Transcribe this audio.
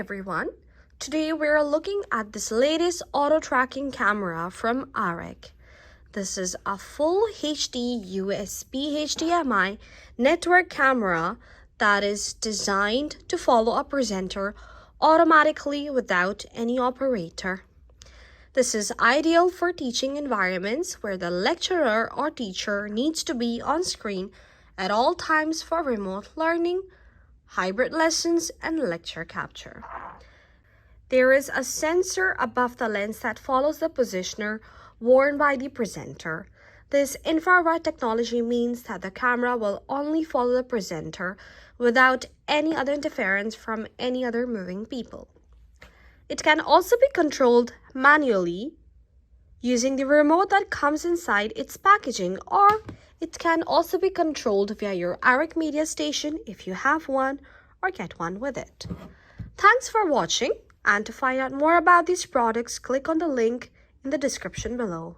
everyone. Today we're looking at this latest auto tracking camera from AREC. This is a full HD USB HDMI network camera that is designed to follow a presenter automatically without any operator. This is ideal for teaching environments where the lecturer or teacher needs to be on screen at all times for remote learning, hybrid lessons, and lecture capture. There is a sensor above the lens that follows the positioner worn by the presenter. This infrared technology means that the camera will only follow the presenter without any other interference from any other moving people. It can also be controlled manually using the remote that comes inside its packaging, or it can also be controlled via your AREC media station if you have one or get one with it. Thanks for watching, and to find out more about these products, click on the link in the description below.